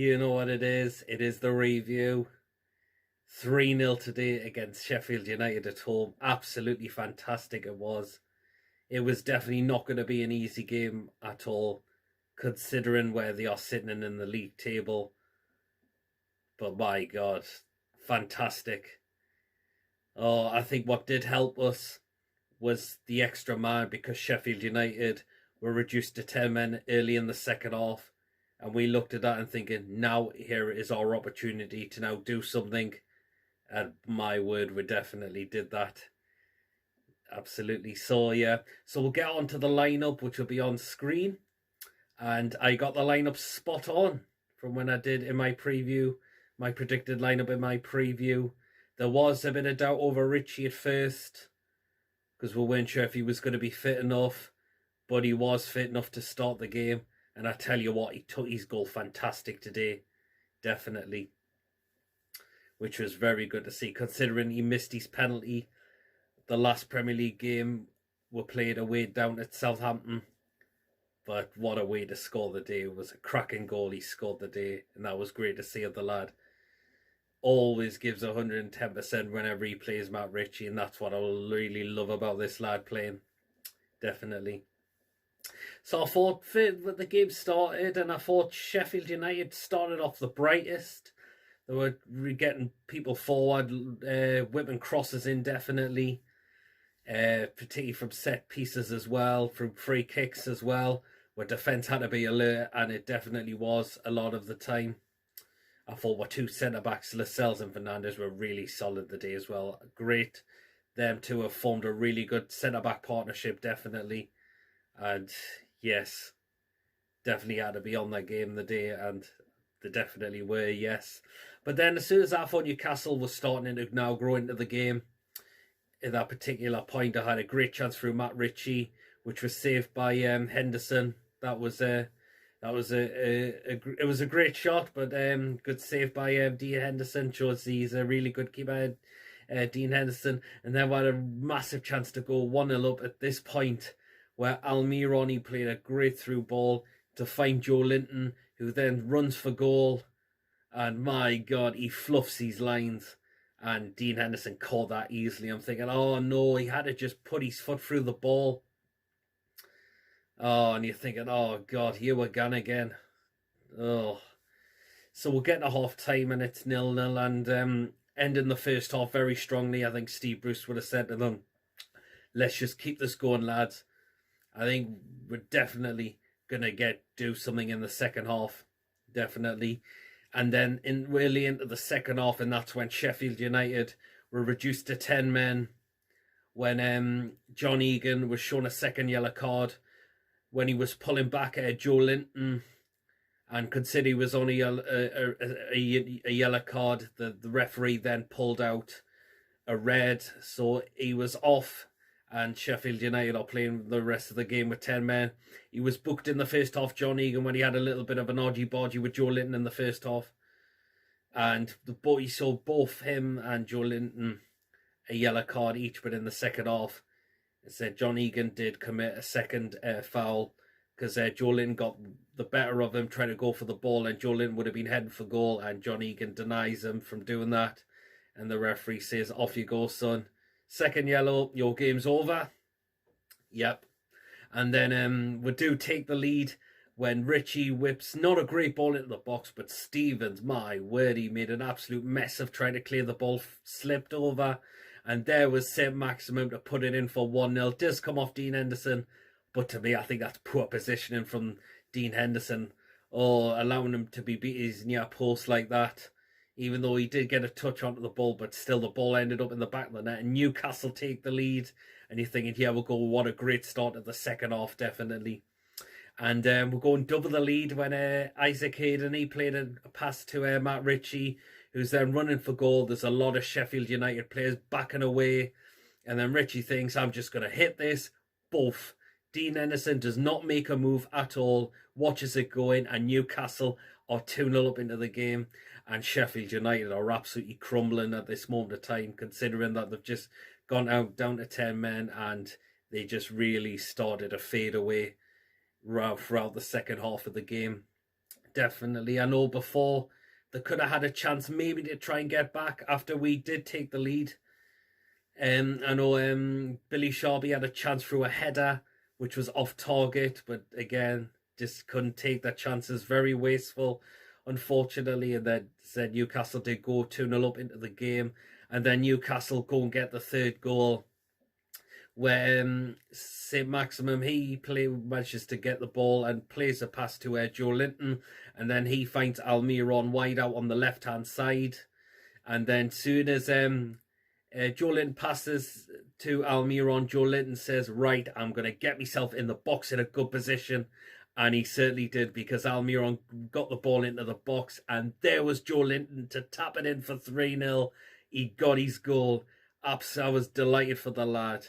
You know what it is? It is the review. 3-0 today against Sheffield United at home. Absolutely fantastic it was. It was definitely not going to be an easy game at all, considering where they are sitting in the league table. But my God, fantastic. Oh, I think what did help us was the extra man, because Sheffield United were reduced to 10 men early in the second half. And we looked at that and thinking, now here is our opportunity to now do something. And my word, we definitely did that. Absolutely. So yeah, so we'll get on to the lineup, which will be on screen. And I got the lineup spot on from when I did in my preview, my predicted lineup in my preview. There was a bit of doubt over Richie at first, because we weren't sure if he was going to be fit enough, but he was fit enough to start the game. And I tell you what, he took his goal fantastic today, definitely, which was very good to see, considering he missed his penalty. The last Premier League game we played away down at Southampton, but what a way to score the day. It was a cracking goal he scored the day, and that was great to see of the lad. Always gives 110% whenever he plays Matt Ritchie, and that's what I really love about this lad playing, definitely. So I thought the game started, and I thought Sheffield United started off the brightest. They were getting people forward, whipping crosses in, definitely, particularly from set pieces as well, from free kicks as well, where defence had to be alert, and it definitely was a lot of the time. I thought our two centre-backs, Lascelles and Fernandes, were really solid the day as well. Great. Them two have formed a really good centre-back partnership, definitely. And yes, definitely had to be on that game the day, and they definitely were, yes. But then as soon as I thought Newcastle was starting to now grow into the game, at that particular point I had a great chance through Matt Ritchie, which was saved by Henderson. It was a great shot, but good save by Dean Henderson. Shows he's a really good keeper, Dean Henderson. And then we had a massive chance to go 1-0 up at this point, where Almiron played a great through ball to find Joe Linton, who then runs for goal. And my God, he fluffs his lines. And Dean Henderson caught that easily. I'm thinking, oh no, he had to just put his foot through the ball. Oh, and you're thinking, oh God, here we're gone again. Oh. So we'll get to half time and it's 0-0, and ending the first half very strongly. I think Steve Bruce would have said to them, let's just keep this going, lads. I think we're definitely going to do something in the second half. Definitely. And then really into the second half, and that's when Sheffield United were reduced to 10 men. When John Egan was shown a second yellow card, when he was pulling back at Joe Linton, and considered he was only a yellow card, the referee then pulled out a red, so he was off. And Sheffield United are playing the rest of the game with 10 men. He was booked in the first half, John Egan, when he had a little bit of an argy-bargy with Joe Linton in the first half. And he saw both him and Joe Linton a yellow card each, but in the second half, it said John Egan did commit a second foul, because Joe Linton got the better of him trying to go for the ball, and Joe Linton would have been heading for goal, and John Egan denies him from doing that. And the referee says, off you go, son. Second yellow, your game's over. Yep. And then we do take the lead when Richie whips not a great ball into the box, but Stevens, my word, he made an absolute mess of trying to clear the ball, slipped over, and there was Saint-Maximin to put it in for 1-0. Does come off Dean Henderson, but to me, I think that's poor positioning from Dean Henderson, or allowing him to be beat his near post like that. Even though he did get a touch onto the ball, but still the ball ended up in the back of the net. And Newcastle take the lead. And you're thinking, yeah, we'll go, what a great start of the second half, definitely. And we're going double the lead when Isaac Hayden, he played a pass to Matt Ritchie, who's then running for goal. There's a lot of Sheffield United players backing away. And then Ritchie thinks, I'm just going to hit this. Both. Dean Henderson does not make a move at all, watches it going, and Newcastle are 2-0 up into the game. And Sheffield United are absolutely crumbling at this moment of time, considering that they've just gone out down to 10 men, and they just really started to fade away throughout the second half of the game. definitely. I know before they could have had a chance maybe to try and get back after we did take the lead. I know Billy Sharby had a chance through a header, which was off target, but again, just couldn't take their chances. Very wasteful, unfortunately. And then said Newcastle did go 2-0 up into the game, and then Newcastle go and get the third goal, where Saint-Maximin, he manages to get the ball and plays a pass to Joe Linton, and then he finds Almiron wide out on the left-hand side. And then soon as Joe Linton passes to Almiron, Joe Linton says, right, I'm going to get myself in the box in a good position. And he certainly did, because Almiron got the ball into the box, and there was Joe Linton to tap it in for 3-0. He got his goal. I was delighted for the lad.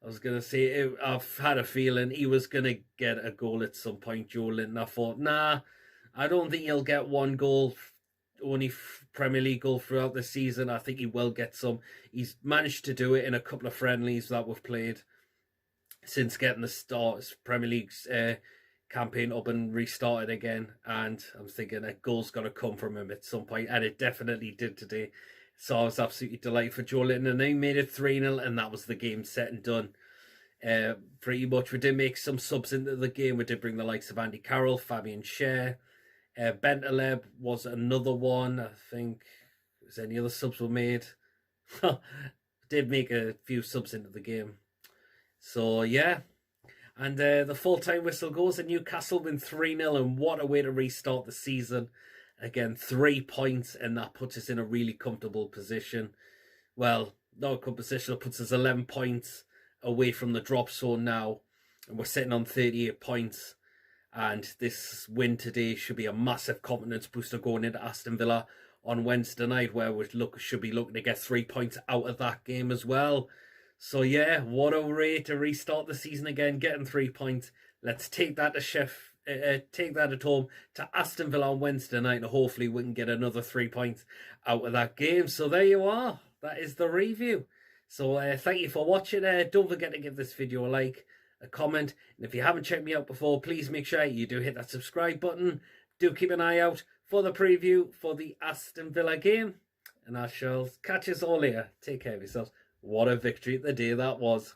I was going to say, I've had a feeling he was going to get a goal at some point, Joe Linton. I thought, nah, I don't think he'll get one goal, only Premier League goal throughout the season. I think he will get some. He's managed to do it in a couple of friendlies that we've played since getting the start, Premier League's campaign up and restarted again. And I'm thinking a goal's going to come from him at some point, and it definitely did today. So I was absolutely delighted for Joe Linton, and they made it 3-0, and that was the game set and done. Pretty much, we did make some subs into the game. We did bring the likes of Andy Carroll, Fabian Schär. Bentaleb was another one. I think, was any other subs were made? Did make a few subs into the game. So, yeah. And the full-time whistle goes, and Newcastle win 3-0, and what a way to restart the season. Again, 3 points, and that puts us in a really comfortable position. Well, not a good position. It puts us 11 points away from the drop zone now, and we're sitting on 38 points. And this win today should be a massive confidence booster going into Aston Villa on Wednesday night, where we should be looking to get 3 points out of that game as well. So yeah, what a way to restart the season again, getting 3 points. Let's take that to take that at home to Aston Villa on Wednesday night, and hopefully we can get another 3 points out of that game. So there you are. That is the review. So thank you for watching. Don't forget to give this video a like, a comment, and if you haven't checked me out before, please make sure you do hit that subscribe button. Do keep an eye out for the preview for the Aston Villa game, and I shall catch us all later. Take care of yourselves. What a victory the day that was.